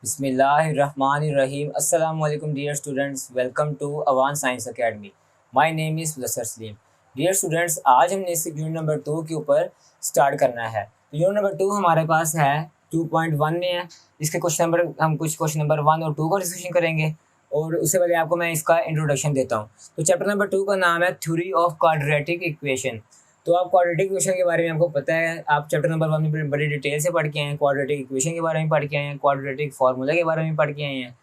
Bismillahirrahmanirrahim. Assalamu alaikum dear students. Welcome to Awan Science Academy. My name is Mudassar Salim. Dear students, आज हमने इस unit number 2 के ऊपर start करना है। तो यूनिट नंबर 2 हमारे पास है 2.1 में है। इसके कुछ क्वेश्चन नंबर 1 और 2 का डिस्कशन करेंगे और उससे पहले आपको मैं इसका इंट्रोडक्शन देता हूँ। तो चैप्टर नंबर 2 का नाम है थ्योरी ऑफ क्वाड्रेटिक इक्वेशन। तो आप क्वाड्रेटिक इक्वेशन के बारे में आपको पता है, आप चैप्टर नंबर 1 में बड़ी डिटेल से पढ़ के आए हैं, क्वाड्रेटिक इक्वेशन के बारे में पढ़ के आए हैं, क्वाड्रेटिक फार्मूला के बारे में पढ़ के आए हैं।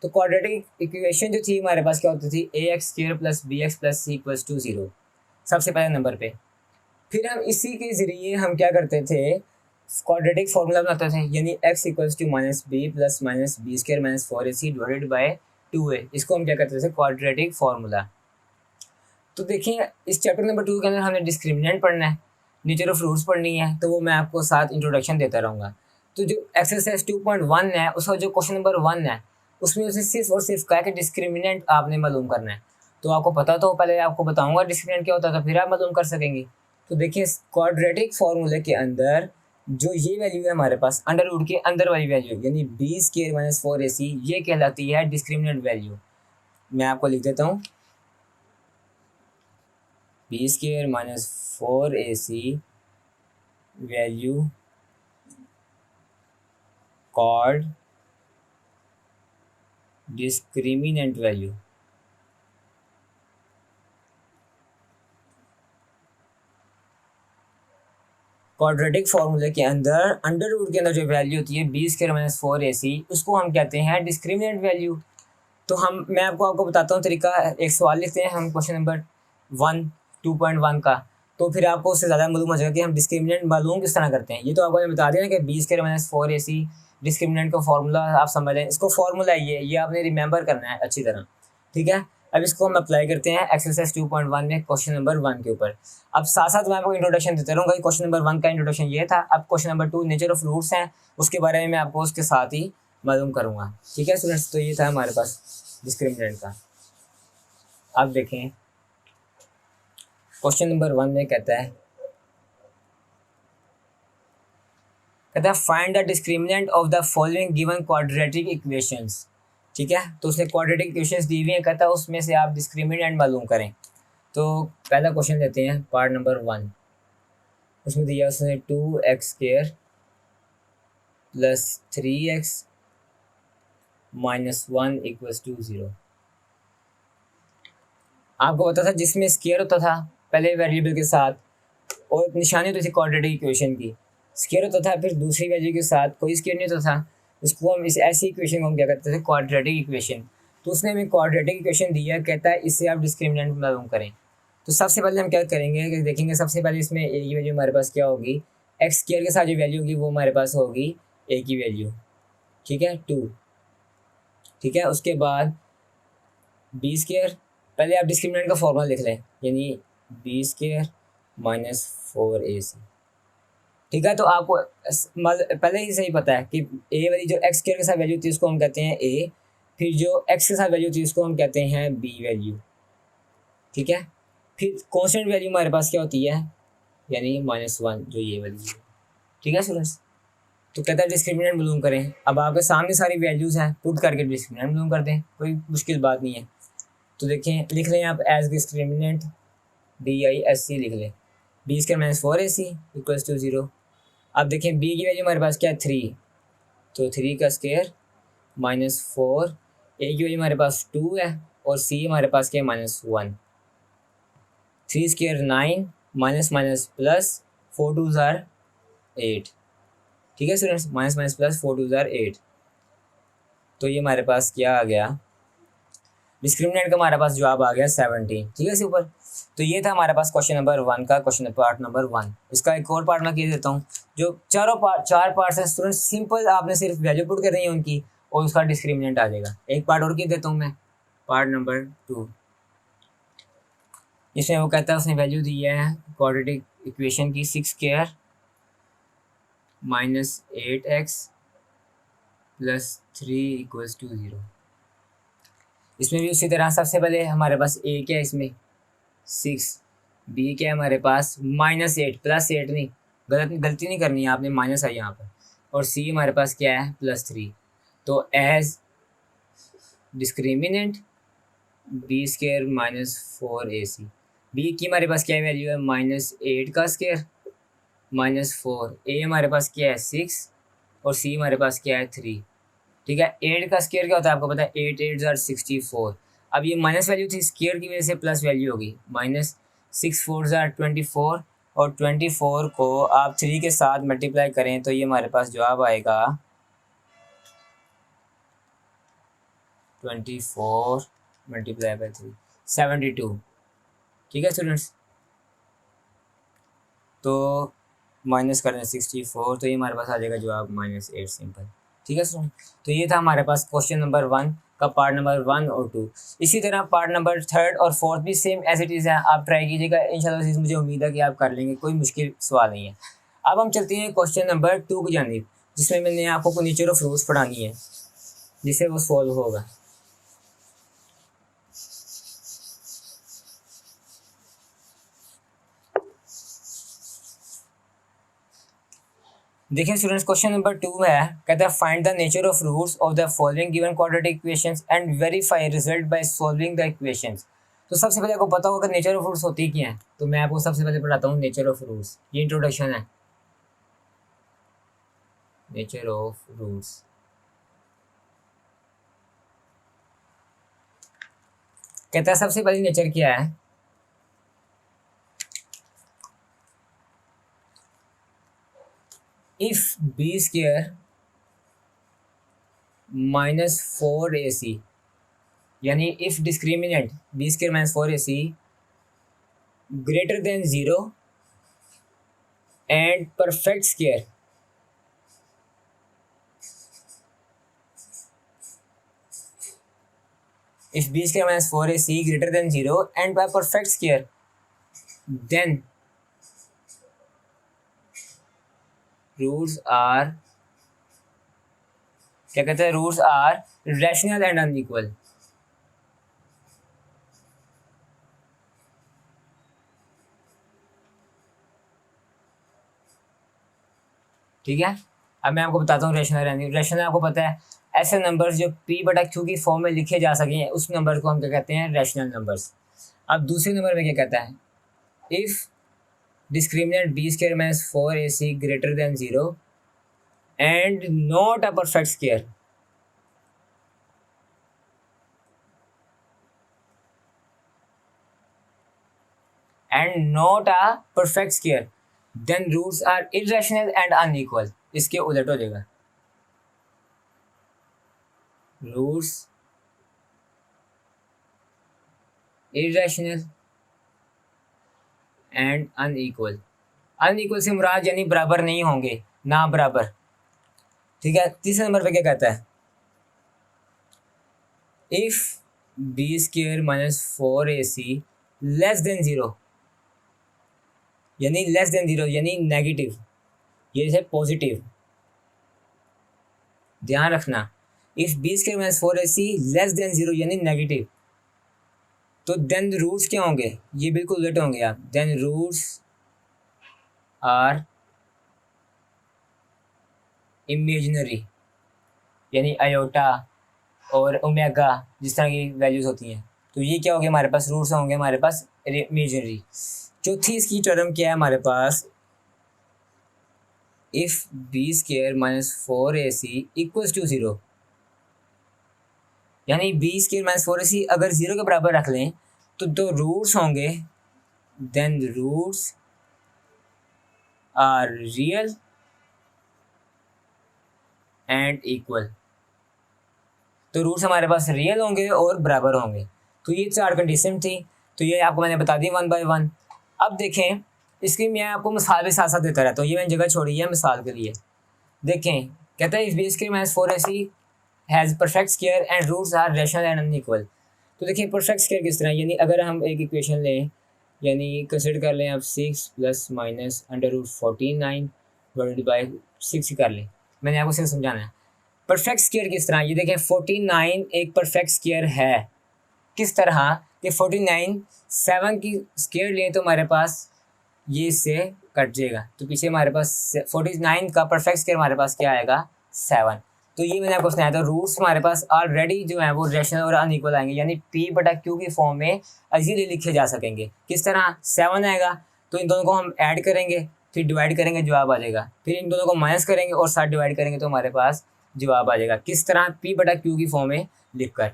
तो क्वाड्रेटिक इक्वेशन जो थी हमारे पास क्या होती थी, ax² + bx + c = 0 सबसे पहले नंबर पे। फिर हम इसी के ज़रिए हम क्या करते थे, क्वाड्रेटिक फार्मूला बनाते थे, यानी x = -b + -b² - 4ac / 2a। इसको हम क्या करते थे, क्वाड्रेटिक फार्मूला। तो देखिए इस चैप्टर नंबर 2 के अंदर हमने डिस्क्रिमिनेंट पढ़ना है, नेचर ऑफ रूट्स पढ़नी है, तो वो मैं आपको साथ इंट्रोडक्शन देता रहूँगा। तो जो एक्सरसाइज 2.1 है उसका जो क्वेश्चन नंबर 1 है उसमें उसे सिर्फ और सिर्फ कहा कि डिस्क्रिमिनेंट आपने मालूम करना है। तो आपको पता तो पहले आपको बताऊँगा डिस्क्रिमिनेंट क्या होता है, तो फिर आप मालूम कर सकेंगे। तो देखिए क्वाड्रेटिक फार्मूले के अंदर जो ये वैल्यू है हमारे पास, अंडर रूट के अंदर वाली वैल्यू यानी b² - 4ac, ये कहलाती है डिस्क्रिमिनेंट वैल्यू। मैं आपको लिख देता हूँ, b² - 4ac value called discriminant value. Quadratic फार्मूले के अंदर अंडर रूट के अंदर जो वैल्यू होती है b² - 4ac, उसको हम कहते हैं डिस्क्रिमिनेंट वैल्यू। तो मैं आपको बताता हूँ तरीका। एक सवाल लिखते हैं हम क्वेश्चन नंबर 2.1 का, तो फिर आपको उससे ज़्यादा मालूम हो जाएगा कि हम डिस्क्रिमिनेंट मालूम किस तरह करते हैं। ये तो आपको मैंने बता दिया कि b² - 4ac डिस्क्रिमिनेंट का फार्मूला आप समझ लें। इसको फार्मूला ये आपने रिमेंबर करना है अच्छी तरह, ठीक है। अब इसको हम अप्लाई करते हैं एक्सरसाइज 2.1 में क्वेश्चन नंबर 1 के ऊपर। अब साथ साथ मैं आपको इंट्रोडक्शन देते रहूँगा। क्वेश्चन नंबर 1 का इंट्रोडक्शन ये था। अब question number 2 nature of roots हैं, उसके बारे में मैं आपको उसके साथ ही मालूम करूँगा, ठीक है स्टूडेंट्स। तो ये था हमारे पास डिस्क्रिमिनेंट का। अब देखें क्वेश्चन नंबर 1 में कहता है find the discriminant of the following given quadratic equations, ठीक है। तो उसने क्वाड्रेटिक इक्वेशंस दी हुई हैं, कहता है उसमें से आप डिस्क्रिमिनेंट मालूम करें। तो पहला क्वेश्चन लेते हैं, पार्ट नंबर 1। उसमें दिया उसने 2x² + 3x - 1 = 0। आपको पता था जिसमें स्क्वायर होता था पहले वेरिएबल के साथ और निशानी होती थी क्वाड्रेटिक इक्वेशन की, स्क्वायर होता था, फिर दूसरी वैल्यू के साथ कोई स्क्वायर नहीं होता था। इसको हम ऐसी इक्वेशन को हम क्या करते थे, क्वाड्रेटिक इक्वेशन। तो उसने हमें क्वाड्रेटिक इक्वेशन दिया, कहता है इससे आप डिस्क्रिमिनेंट मालूम करें। तो सबसे पहले हम क्या करेंगे कि देखेंगे, सबसे पहले इसमें ए की वैल्यू हमारे पास क्या होगी, x² के साथ जो वैल्यू होगी वो हमारे पास होगी ए की वैल्यू, ठीक है 2, ठीक है। उसके बाद b², पहले आप डिस्क्रिमिनेंट का फॉर्मूला लिख लें, यानी b² - 4ac, ठीक है। तो आपको पहले ही सही पता है कि ए वाली जो x² के साथ वैल्यू थी उसको हम कहते हैं a, फिर जो x के साथ वैल्यू थी उसको हम कहते हैं b वैल्यू, ठीक है। फिर कांस्टेंट वैल्यू हमारे पास क्या होती है, यानी -1 जो ये वाली है, ठीक है स्टूडेंट्स। तो कहता है डिस्क्रिमिनेंट मालूम करें। अब आपके सामने सारी वैल्यूज़ हैं, पुट करके डिस्क्रिमिनेंट मालूम कर दें, कोई मुश्किल बात नहीं है। तो देखें, लिख लें आप एज डिस्क्रिमिनेंट DISC लिख लें, b² - 4ac = 0। अब देखें b की वैल्यू हमारे पास क्या है 3, तो 3 का स्क्वायर -4, a की वैल्यू हमारे पास 2 है और c हमारे पास क्या है -1। 3² 9 -+ 4 2s are 8, ठीक है स्टूडेंट्स, -+ 4 2s are 8। तो ये हमारे पास क्या आ गया, डिस्क्रिमिनेंट का हमारे पास जवाब आ गया 17, ठीक है इसी ऊपर। तो ये था हमारे पास क्वेश्चन नंबर 1 का, क्वेश्चन पार्ट नंबर 1। इसका एक और पार्ट मैं कह देता हूँ। जो चार पार्ट्स हैं स्टूडेंट, सिंपल आपने सिर्फ वैल्यू पुट करनी है उनकी और उसका डिस्क्रिमिनेंट आ जाएगा। एक पार्ट और कह देता हूँ मैं, पार्ट नंबर 2, जिसमें वो कहता है उसने वैल्यू दी है क्वाड्रेटिक इक्वेशन की 6² - 8x + 3 = 0। इसमें भी उसी तरह सबसे पहले हमारे पास a क्या है, इसमें 6, b क्या है हमारे पास -8 +8 नहीं, गलती नहीं करनी है आपने, माइनस है यहाँ पर, और c हमारे पास क्या है +3। तो as discriminant B square minus 4ac, B की हमारे पास क्या वैल्यू है -8 का स्केयर -4, ए हमारे पास क्या है 6 और सी हमारे पास क्या है 3। ठीक है, 8 का स्केयर क्या होता है आपको पता है, 8 8 ज़ार 64। अब ये माइनस वैल्यू थी स्केयर की वजह से प्लस वैल्यू होगी, -6 4 ज़ार 24 और 24 को आप 3 के साथ मल्टीप्लाई करें तो ये हमारे पास जवाब आएगा 24 मल्टीप्लाई बाई 3 72। ठीक है स्टूडेंट्स, तो माइनस कर दें 64 तो ये हमारे पास आ जाएगा जवाब -8 सिंपल। ठीक है स्टूडेंट, तो ये था हमारे पास क्वेश्चन नंबर 1 का पार्ट नंबर 1 और 2। इसी तरह पार्ट नंबर 3 और 4 भी सेम एज इट इज़ है, आप ट्राई कीजिएगा, इंशाल्लाह मुझे उम्मीद है कि आप कर लेंगे, कोई मुश्किल सवाल नहीं है। अब हम चलते हैं क्वेश्चन नंबर 2 की जानिब, जिसमें मैंने आपको नेचर ऑफ रूट्स पढ़ानी है, जिससे वो सॉल्व होगा। देखिए स्टूडेंट्स, क्वेश्चन नंबर 2 है, कहता है find the nature of roots of the following given quadratic equations and verify result by solving the equations. तो सबसे पहले आपको पता होगा नेचर ऑफ रूट्स होती क्या है, तो मैं आपको सबसे पहले पढ़ाता हूँ नेचर ऑफ रूट्स। ये इंट्रोडक्शन है नेचर ऑफ रूट्स। कहता है सबसे पहली नेचर क्या है, इफ बी स्क्वायर -4ac, यानी if discriminant B square -4ac greater than 0 and perfect square if b square minus 4ac greater than 0 and by perfect square, then roots are क्या कहते हैं, roots are rational and unequal. ठीक है, अब मैं आपको बताता हूँ रैशनल एंड रैशनल। आपको पता है ऐसे नंबर्स जो p/q की फॉर्म में लिखे जा सकें, उस नंबर को हम क्या कहते हैं, रैशनल नंबर्स। अब दूसरे नंबर में क्या कहता है, if discriminant B square minus 4ac greater than 0 and not a perfect square, and not a perfect square, then roots are irrational and unequal. इसके उलट हो जाएगा, roots irrational and unequal. Unequal से मुराद यानी बराबर नहीं होंगे, ना बराबर। ठीक है, तीसरे नंबर पे क्या कहता है, if B square minus 4ac less than 0, यानी लेस देन 0 यानी नेगेटिव, ये है पॉजिटिव, ध्यान रखना। If B square minus 4ac less than 0 यानी नेगेटिव, तो देन रूट्स क्या होंगे, ये बिल्कुल उलट होंगे आप, देन रूट्स आर इमेजिनरी, यानी आयोटा और ओमेगा जिस तरह की वैल्यूज होती हैं, तो ये क्या होंगे हमारे पास, रूट्स होंगे हमारे पास इमेजिनरी। चौथी इसकी टर्म क्या है हमारे पास, if B square minus 4ac equals to 0, यानी बी स्क्वायर माइनस 4ac अगर 0 के बराबर रख लें तो दो रूट्स होंगे, then roots are real and equal. तो रूट्स हमारे पास रियल होंगे और बराबर होंगे। तो ये 4 कंडीशन थी, तो ये आपको मैंने बता दी 1 बाय 1। अब देखें, इसकी मैं आपको मिसाल भी साथ साथ देता रहता हूँ, ये मैंने जगह छोड़ी है मिसाल के लिए। देखें, कहता है if B square minus 4ac has perfect square and roots are rational and unequal. तो देखिए परफेक्ट स्क्वायर किस तरह, यानी अगर हम एक इक्वेशन लें, यानी कंसिडर कर लें आप 6 + -√49 डिवाइडेड बाई 6 कर लें, मैंने आपको सिर्फ समझाना है। परफेक्ट स्क्वायर किस तरह, ये देखें 49 एक परफेक्ट स्क्वायर है, किस तरह कि 49 7 की स्क्वायर लें तो हमारे पास ये इससे कट जाएगा, तो पीछे हमारे पास 49 का परफेक्ट स्क्वायर हमारे पास क्या आएगा 7। तो ये मैंने आपको सुनाया था, रूट्स हमारे पास ऑलरेडी जो है वो रैशनल और अनइक्वल आएंगे, यानी पी बटा क्यू की फॉर्म में इजीली लिखे जा सकेंगे। किस तरह, 7 आएगा तो इन दोनों को हम ऐड करेंगे, फिर डिवाइड करेंगे, जवाब आ जाएगा, फिर इन दोनों को माइनस करेंगे और साथ डिवाइड करेंगे तो हमारे पास जवाब आ जाएगा। किस तरह, पी बटा क्यू की फॉर्म में लिखकर।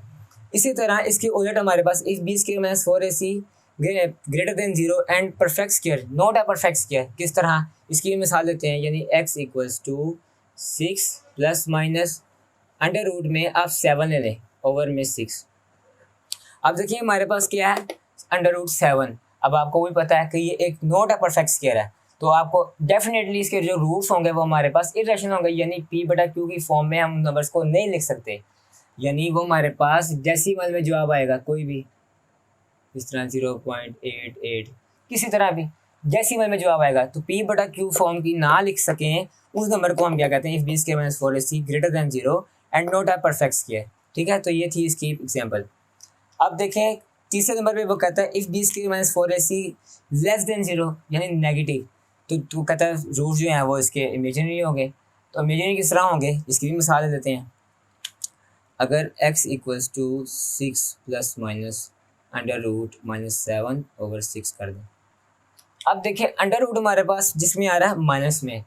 इसी तरह इसके उलट हमारे पास if B square minus 4ac greater than 0 and perfect square not a perfect square. किस तरह, इसकी मिसाल देते हैं, यानी x equals to 6 plus minus under root में आप 7 ले लें ओवर में 6। अब देखिए हमारे पास क्या है, अंडर रूट 7। अब आपको भी पता है कि ये एक नॉट अ परफेक्ट स्क्वायर है, तो आपको डेफिनेटली इसके जो रूट्स होंगे वो हमारे पास इरेशनल होंगे, यानी पी बटा क्यू की फॉर्म में हम नंबर्स को नहीं लिख सकते, यानी वो हमारे पास डेसिमल में जवाब आएगा, कोई भी इस तरह 0.88 किसी तरह भी डेसिमल में जवाब आएगा। तो पी बटा क्यू फॉर्म की ना लिख सकें उस नंबर को हम क्या कहते हैं, if B square minus 4ac greater than 0 and not a perfect square. ठीक है, तो ये थी इसकी एग्जाम्पल। अब देखें तीसरे नंबर पे वो कहता है if B square minus 4ac less than 0, यानी नेगेटिव। तो कहता है रूट जो हैं वो इसके इमेजिनरी होंगे। तो इमेजिनरी किस तरह होंगे, इसकी भी मिसाल देते हैं। अगर x equals to 6 plus minus under root -7 over 6 कर दें। अब देखिए अंडर रूट हमारे पास जिसमें आ रहा है माइनस में,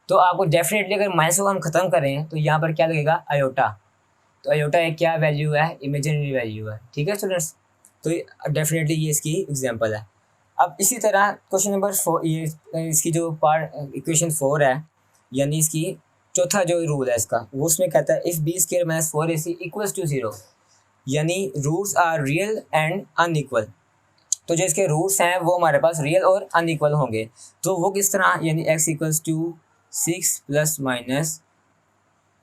तो आपको डेफिनेटली अगर माइनस को हम ख़त्म करें तो यहाँ पर क्या लगेगा, अयोटा। तो अयोटा एक क्या वैल्यू है, इमेजिनरी वैल्यू है। ठीक है स्टूडेंट्स, तो डेफिनेटली ये इसकी एग्जांपल है। अब इसी तरह क्वेश्चन नंबर 4, ये इसकी जो पार्ट इक्वेशन 4 है, यानी इसकी चौथा जो रूल है इसका, वो उसमें कहता है if B square minus 4ac equals to 0, यानी roots are real and unequal. तो जो इसके रूट्स हैं वो हमारे पास रियल और अनइक्वल होंगे। तो वो किस तरह, यानी x equals to 6 plus minus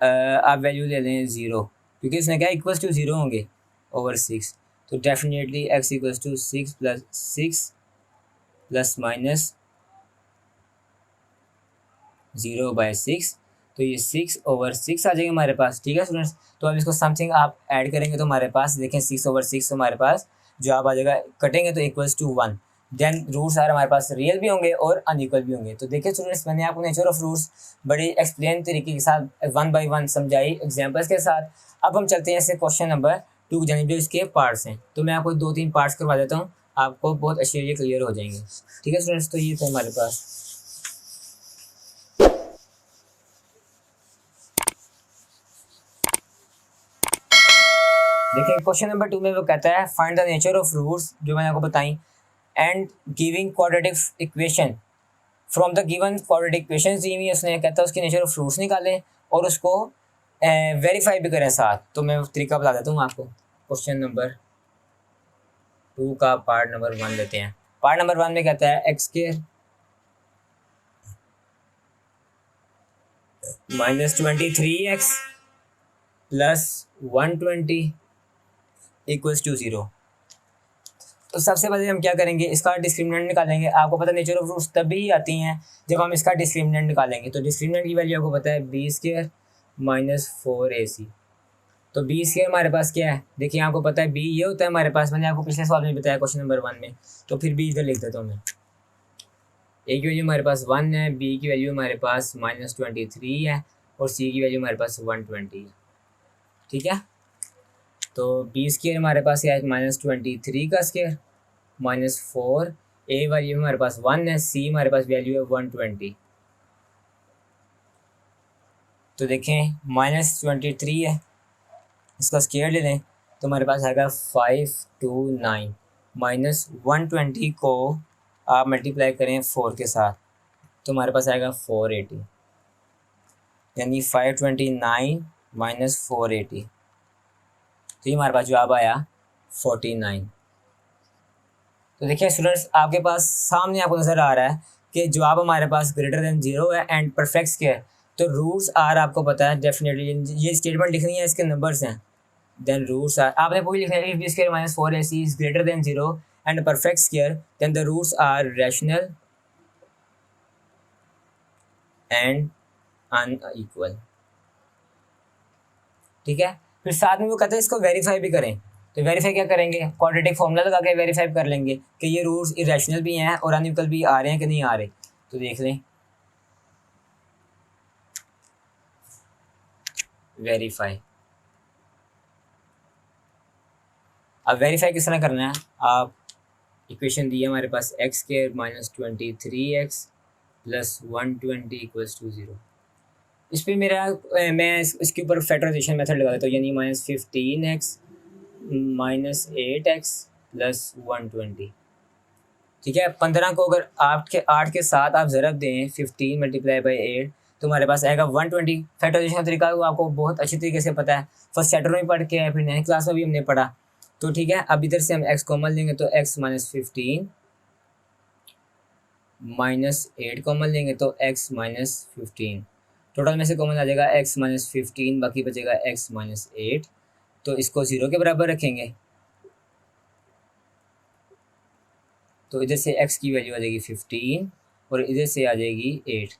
आप वैल्यू ले लें 0, क्योंकि इसमें क्या इक्वल्स टू 0 होंगे ओवर 6। तो definitely x equals to 6 plus minus 0/6, तो ये 6 ओवर 6 आ जाएगा हमारे पास। ठीक है स्टूडेंट्स, तो अब इसको समथिंग आप ऐड करेंगे तो हमारे पास देखें 6 ओवर 6 हमारे पास जवाब आ जाएगा, कटेंगे तो equals to 1। Then roots are हमारे पास रियल भी होंगे और अनइक्वल भी होंगे। तो देखिए स्टूडेंट्स, मैंने आपको नेचर ऑफ रूट्स बड़ी एक्सप्लेन तरीके के साथ 1 बाई 1 समझाई एग्जाम्पल्स के साथ। अब हम चलते हैं ऐसे क्वेश्चन नंबर 2 जाने जो इसके पार्ट्स हैं। तो मैं आपको 2-3 पार्ट्स करवा देता हूँ, आपको बहुत अच्छे ये क्लियर हो जाएंगे। ठीक है स्टूडेंट्स, तो ये थे हमारे पास। देखिए क्वेश्चन नंबर 2 में वो कहता है find the nature of roots, जो मैंने आपको बताई, and giving quadratic equation from the given quadratic equation दी हुई, उसने कहता है उसकी नेचर ऑफ रूट्स निकालें और उसको वेरीफाई भी करें साथ। तो मैं तरीका बता देता हूँ आपको। क्वेश्चन नंबर 2 का पार्ट नंबर 1 लेते हैं। पार्ट नंबर 1 में कहता है X square -23x plus 120 equals to 0। तो सबसे पहले हम क्या करेंगे, इसका डिस्क्रिमिनेंट निकालेंगे। आपको पता है नेचर ऑफ रूट्स तभी आती हैं जब हम इसका डिस्क्रिमिनेंट निकालेंगे। तो डिस्क्रिमिनेंट की वैल्यू आपको पता है बी स्क्वायर माइनस 4ac। तो बी स्क्वायर हमारे पास क्या है, देखिए आपको पता है बी ये होता है हमारे पास, मैंने आपको पिछले सवाल में बताया क्वेश्चन नंबर 1 में। तो फिर बी इधर लिख देता हूँ मैं। ए की वैल्यू हमारे पास 1 है, बी की वैल्यू हमारे पास -23 है और सी की वैल्यू हमारे पास 120 है। ठीक है, तो बी स्क्वायर हमारे पास क्या है, -23 का स्क्वायर -4, ए वैल्यू हमारे पास 1 है, सी हमारे पास वैल्यू है 120। तो देखें -23 है, इसका स्क्वायर ले लें तो हमारे पास आएगा 529 -120 को आप मल्टीप्लाई करें 4 के साथ तो हमारे पास आएगा 480, यानी 529 -480। तो ये हमारे पास जवाब आया 49। तो देखिए स्टूडेंट्स, आपके पास सामने आपको नज़र आ रहा है कि जवाब हमारे पास ग्रेटर देन 0 है एंड परफेक्ट स्क्वायर। तो रूट्स आर आपको पता है डेफिनेटली, ये स्टेटमेंट लिखनी है, इसके नंबर्स हैं। देन रूट्स आर आपने पूरी लिखना है, if B square -4ac is greater than 0 and perfect square then the roots are rational and unequal. ठीक है, फिर साथ में वो कहते हैं इसको वेरीफाई भी करें। तो वेरीफाई क्या करेंगे, क्वाड्रेटिक फॉर्मूला लगा के वेरीफाई कर लेंगे कि ये रूट्स इरेशनल भी हैं और अनइक्वल भी आ रहे हैं कि नहीं आ रहे। तो देख लें, वेरीफाई। अब वेरीफाई किस तरह करना है, आप इक्वेशन दी है हमारे पास X square minus 23x plus 120 equals to 0। इस पर मेरा मैं इसके ऊपर फैक्टराइजेशन मेथड लगा देता हूँ, यानी -15x माइनस 8x प्लस 120। ठीक है, 15 को अगर 8 के साथ आप ज़रब दें 15 मल्टीप्लाई बाई 8 तो हमारे पास आएगा 120। फैक्टराइजेशन का तरीका वो आपको बहुत अच्छी तरीके से पता है, फर्स्ट चैप्टर में पढ़ के फिर 9th क्लास में भी हमने पढ़ा। तो ठीक है, अब इधर से हम x कॉमन लेंगे तो x माइनस 15 माइनस 8 कॉमन लेंगे तो x माइनस 15। टोटल में से कॉमन आ जाएगा x माइनस 15, बाकी बचेगा x माइनस 8। तो इसको 0 के बराबर रखेंगे तो इधर से x की वैल्यू आ जाएगी 15 और इधर से आ जाएगी 8।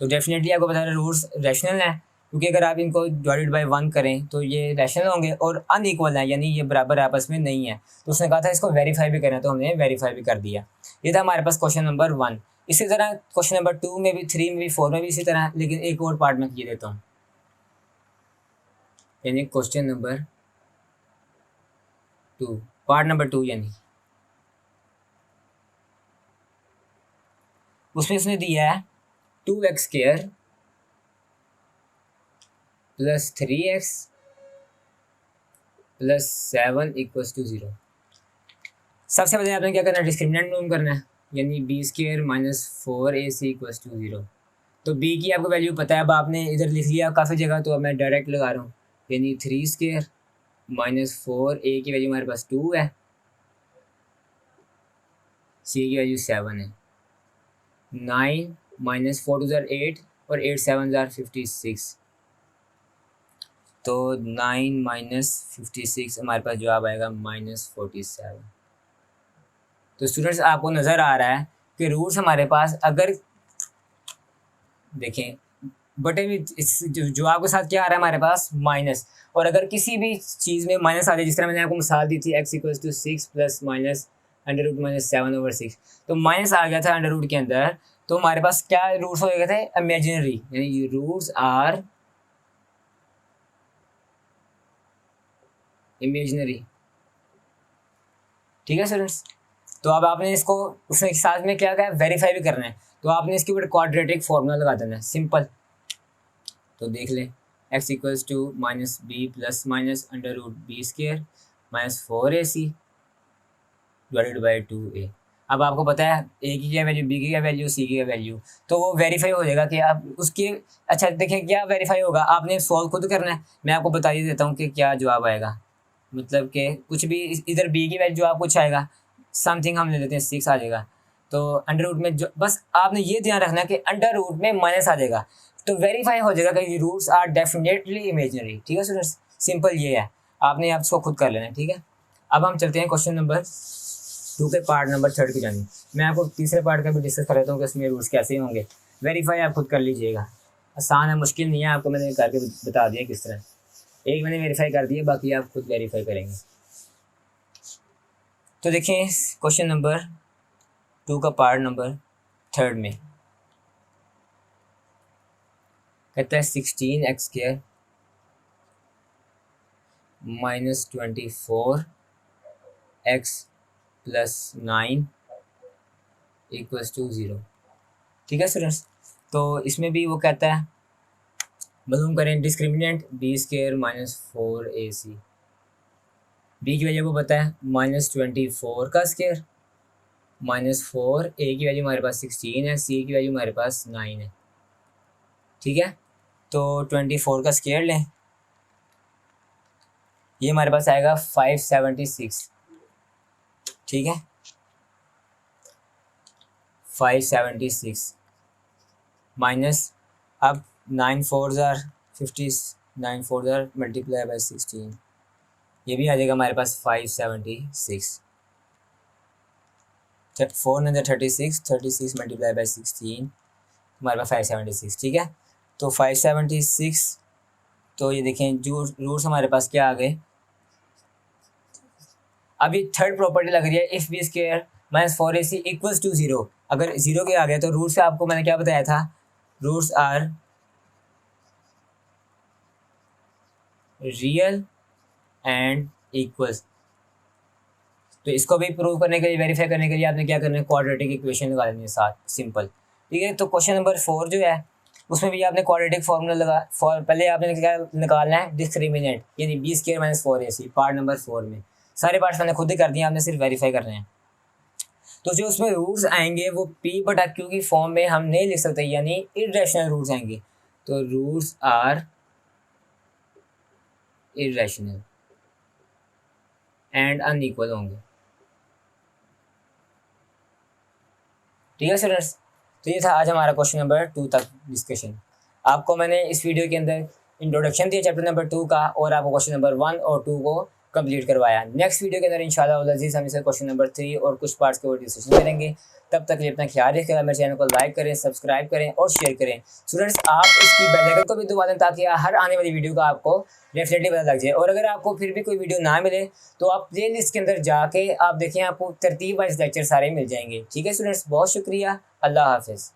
तो डेफिनेटली आपको पता है रूट्स रैशनल है, क्योंकि अगर आप इनको डिवाइडेड बाय 1 करें तो ये रैशनल होंगे और अनइक्वल है, यानी ये बराबर आपस में नहीं है। तो उसने कहा था इसको वेरीफाई भी करना, तो हमने वेरीफाई भी कर दिया। ये था हमारे पास क्वेश्चन नंबर 1। इसी तरह क्वेश्चन नंबर 2 में भी, 3 में भी, 4 में भी इसी तरह, लेकिन एक और पार्ट में किए देता हूँ, यानी क्वेश्चन नंबर 2, पार्ट नंबर 2, यानी उसमें उसने दिया है 2x square plus 3x plus 7 equals to 0। सबसे पहले आपने क्या करना है, डिस्क्रिमिनेंट ढूंढ करना है, यानी B square minus 4ac equals to 0। तो b की आपको वैल्यू पता है, अब आपने इधर लिख लिया काफ़ी जगह, तो अब मैं डायरेक्ट लगा रहा हूँ, यानी 3 स्क्वायर माइनस 4a की वैल्यू हमारे पास 2 है, c की वैल्यू 7 है, 9 माइनस 4 टू ज़ार 8 और 8 7 ज़ार 56। तो 9 माइनस 56 हमारे पास जवाब आएगा -47। तो स्टूडेंट्स आपको नज़र आ रहा है कि रूट्स हमारे पास अगर देखें बटे में जवाब के साथ क्या आ रहा है हमारे पास माइनस, और अगर किसी भी चीज़ में माइनस आ जाए, जिस तरह मैंने आपको मिसाल दी थी x equals to 6 plus minus under root minus 7/6, तो माइनस आ गया था अंडर रूट के अंदर, तो हमारे पास क्या रूट्स हो गए थे, इमेजिनरी, यानी रूट्स आर इमेजिनरी। ठीक है स्टूडेंट्स, तो अब आपने इसको उसके साथ में क्या कहा, वेरीफाई भी करना है, तो आपने इसके ऊपर क्वाड्रेटिक फार्मूला लगा देना है, सिंपल। तो देख लें, x equals to minus B plus minus under root B square minus 4ac divided by 2a। अब आपको पता है a की क्या वैल्यू, b की क्या वैल्यू, c की क्या वैल्यू, तो वो वेरीफाई हो जाएगा कि आप उसके, अच्छा देखें क्या वेरीफाई होगा, आपने सॉल्व खुद करना है, मैं आपको बता ही देता हूँ कि क्या जवाब आएगा। मतलब कि कुछ भी इधर b की वैल्यू जवाब कुछ आएगा, समथिंग हम ले लेते हैं 6 आ जाएगा, तो अंडर रूट में जो, बस आपने ये ध्यान रखना है कि अंडर रूट में माइनस आ जाएगा, तो वेरीफाई हो जाएगा कि रूट्स आर डेफिनेटली इमेजिनरी। ठीक है स्टूडेंट्स, सिंपल ये है, आपने आप इसको खुद कर लेना है। ठीक है, अब हम चलते हैं क्वेश्चन नंबर 2 के पार्ट नंबर 3 की जानी। मैं आपको तीसरे पार्ट का भी डिस्कस कर लेता हूँ कि इसमें रूट्स कैसे होंगे। वेरीफाई आप खुद कर लीजिएगा, आसान है, मुश्किल नहीं है, आपको मैंने करके बता दिया किस तरह। एक मैंने वेरीफाई कर दिया, बाकी आप खुद वेरीफाई करेंगे। तो देखें क्वेश्चन नंबर 2 का पार्ट नंबर 3 में कहता है 16x square minus 24x plus 9 equals to 0। ठीक है स्टूडेंट्स, तो इसमें भी वो कहता है मालूम करें discriminant B square minus 4ac। B की वैल्यू को पता है -24 का स्क्वायर माइनस 4, ए की वैल्यू हमारे पास 16 है, सी की वैल्यू हमारे पास 9 है। ठीक है, तो 24 का स्क्वायर लें, ये हमारे पास आएगा 576। ठीक है, 576 माइनस, अब 9 4 ज़ार 50, 9 4 ज़ार मल्टीप्लाई बाई 16, ये भी आ जाएगा हमारे पास 576। 436, 36 मल्टीप्लाई बाई 16 हमारे पास 576। ठीक है, तो 576, तो ये देखें जो रूट्स हमारे पास क्या आ गए। अब ये थर्ड प्रॉपर्टी लग रही है, if B square minus 4ac equals to 0, अगर 0 के आ गया तो रूट से आपको मैंने क्या बताया था, roots are real and equals. तो इसको भी प्रूव करने के लिए, वेरीफाई करने के लिए आपने क्या करना है, क्वाड्रेटिक इक्वेशन निकालनी है साथ, सिंपल। ठीक है, तो क्वेश्चन नंबर 4 जो है उसमें भी आपने क्वाड्रेटिक फार्मूला पहले आपने क्या निकालना है, डिस्क्रिमिनेंट, यानी B square minus 4ac, part number 4 में। सारे पार्ट्स मैंने खुद ही कर दिए, आपने सिर्फ वेरीफाई करने हैं। तो जो उसमें रूट्स आएंगे वो p बटा q की फॉर्म में हम नहीं लिख सकते, यानी इरेशनल रूट्स आएंगे। तो roots are irrational and unequal होंगे। ठीक है स्टूडेंट्स, तो ये था आज हमारा क्वेश्चन नंबर 2 तक डिस्कशन। आपको मैंने इस वीडियो के अंदर इंट्रोडक्शन दिया चैप्टर नंबर 2 का, और आपको क्वेश्चन नंबर 1 और 2 को कंप्लीट करवाया। नेक्स्ट वीडियो के अंदर इंशाल्लाह अज़ीज़ हम इसे क्वेश्चन नंबर 3 और कुछ पार्ट्स के ऊपर डिस्कशन करेंगे। तब तक लिए अपना ख्याल रखिएगा, मेरे चैनल को लाइक करें, सब्सक्राइब करें और शेयर करें। स्टूडेंट्स आप इसकी बेल आइकन को भी दबा दें ताकि हर आने वाली वीडियो का आपको डेफिनेटली पता लग जाए। और अगर आपको फिर भी कोई वीडियो ना मिले तो आप प्ले लिस्ट के अंदर जाके आप देखें, आपको तरतीब वाइज लेक्चर सारे मिल जाएंगे। ठीक है स्टूडेंट्स, बहुत शुक्रिया, अल्लाह हाफिज़।